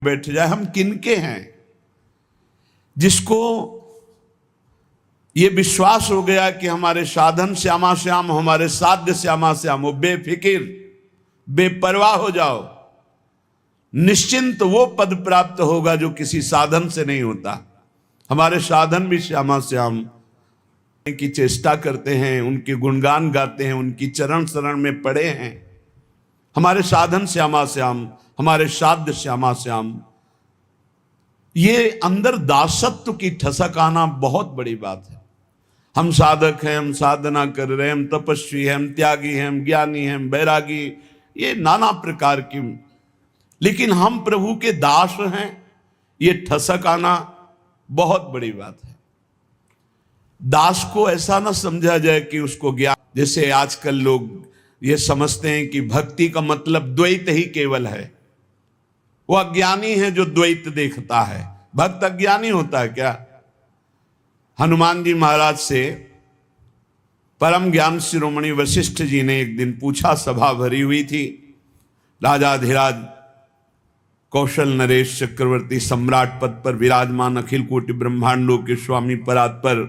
बैठ जाए। हम किनके हैं? जिसको ये विश्वास हो गया कि हमारे साधन श्यामा श्याम, हमारे साध्य श्यामा श्याम, वो बेफिकिर बेपरवाह हो जाओ, निश्चिंत वो पद प्राप्त होगा जो किसी साधन से नहीं होता। हमारे साधन भी श्यामा श्याम की चेष्टा करते हैं, उनके गुणगान गाते हैं, उनकी चरण शरण में पड़े हैं। हमारे साधन श्यामा श्याम, हमारे साध्य श्यामा श्याम। ये अंदर दासत्व की ठसक आना बहुत बड़ी बात है। हम साधक हैं, हम साधना कर रहे हैं, हम तपस्वी हैं, हम त्यागी हैं, हम ज्ञानी हैं, हम बैरागी, ये नाना प्रकार की, लेकिन हम प्रभु के दास हैं, ये ठसक आना बहुत बड़ी बात है। दास को ऐसा ना समझा जाए कि उसको ज्ञान, जैसे आजकल लोग ये समझते हैं कि भक्ति का मतलब द्वैत ही केवल है। वो अज्ञानी है जो द्वैत देखता है। भक्त अज्ञानी होता है क्या? हनुमान जी महाराज से परम ज्ञान शिरोमणि वशिष्ठ जी ने एक दिन पूछा, सभा भरी हुई थी, राजाधिराज कौशल नरेश चक्रवर्ती सम्राट पद पर विराजमान, अखिल कोटि ब्रह्मांडों के स्वामी परात्पर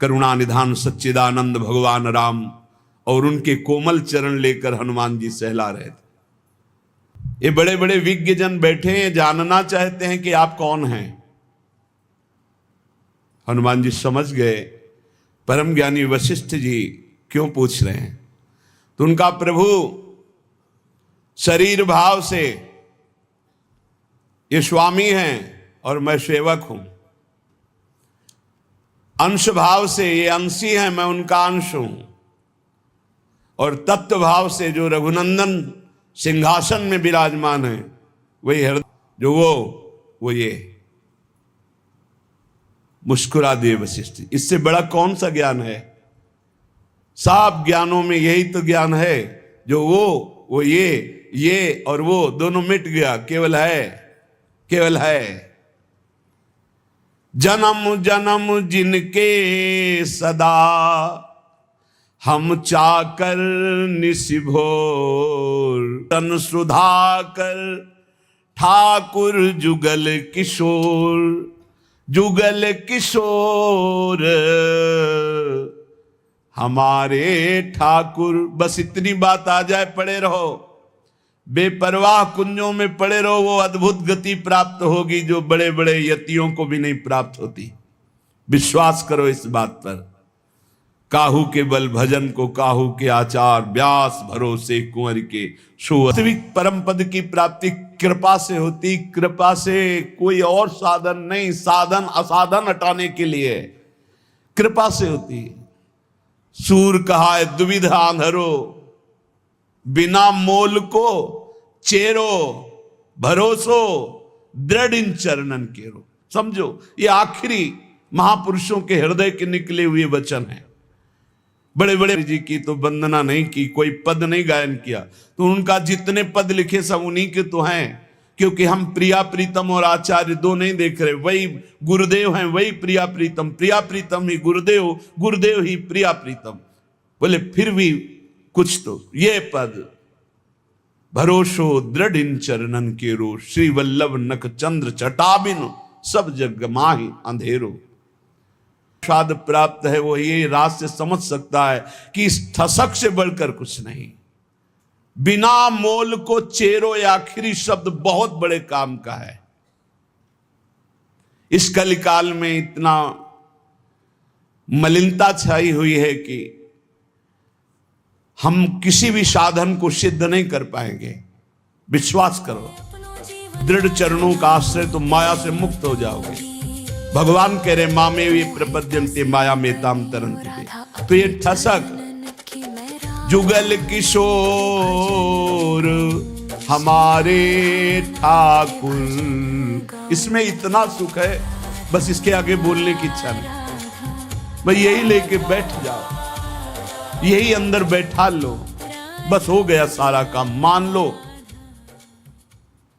करुणा निधान सच्चिदानंद भगवान राम, और उनके कोमल चरण लेकर हनुमान जी सहला रहे थे। ये बड़े बड़े विज्ञ जन बैठे हैं, जानना चाहते हैं कि आप कौन हैं। हनुमान जी समझ गए परम ज्ञानी वशिष्ठ जी क्यों पूछ रहे हैं। तो उनका प्रभु शरीर भाव से ये स्वामी हैं और मैं सेवक हूं, अंश भाव से ये अंशी हैं, मैं उनका अंश हूं, और तत्व भाव से जो रघुनंदन सिंहासन में विराजमान है वही हृदय, जो वो ये। मुस्कुरा दिए वशिष्ठ। इससे बड़ा कौन सा ज्ञान है? सब ज्ञानों में यही तो ज्ञान है, जो वो ये और वो दोनों मिट गया, केवल है। जन्म जन्म जिनके सदा हम चाकर निशिभोर, तन सुधाकर ठाकुर जुगल किशोर, जुगल किशोर हमारे ठाकुर। बस इतनी बात आ जाए, पड़े रहो, बेपरवाह कुंजों में पड़े रहो, वो अद्भुत गति प्राप्त होगी जो बड़े बड़े यतियों को भी नहीं प्राप्त होती। विश्वास करो इस बात पर। काहू के बल भजन को काहू के आचार, व्यास भरोसे कुंवर के सो। वास्तविक परम पद की प्राप्ति कृपा से होती, कृपा से, कोई और साधन नहीं। साधन असाधन हटाने के लिए कृपा से होती है। सूर कहा है दुविधा आंधरो, बिना मोल को चेरो, भरोसो दृढ़ इन चरणन केरो। समझो, ये आखिरी महापुरुषों के हृदय के निकले हुए वचन हैं। बड़े बड़े जी की तो वंदना नहीं की, कोई पद नहीं गायन किया, तो उनका जितने पद लिखे सब उन्हीं के तो हैं, क्योंकि हम प्रिया प्रीतम और आचार्य दो नहीं देख रहे। वही गुरुदेव हैं, वही प्रिया प्रीतम, प्रिया प्रीतम ही गुरुदेव, गुरुदेव ही प्रिया प्रीतम। बोले फिर भी कुछ तो ये पद, भरोसो दृढ़ इन चरणन के रो, श्री वल्लभ नख चंद्र चटाबिन, सब जग माहि अंधेरो। स्वाद प्राप्त है वो ये राज से समझ सकता है कि इस ठसक से बढ़कर कुछ नहीं। बिना मोल को चेरो, ये आखिरी शब्द बहुत बड़े काम का है। इस कलिकाल में इतना मलिनता छाई हुई है कि हम किसी भी साधन को सिद्ध नहीं कर पाएंगे। विश्वास करो, दृढ़ चरणों का आश्रय, तो माया से मुक्त हो जाओगे। भगवान कह रहे मामे वे प्रपद्यन्ते माया में ताम तरन्ति। तो ये ठसक जुगल किशोर हमारे ठाकुर, इसमें इतना सुख है, बस इसके आगे बोलने की इच्छा नहीं। भाई यही लेके बैठ जाओ, यही अंदर बैठा लो, बस हो गया सारा काम। मान लो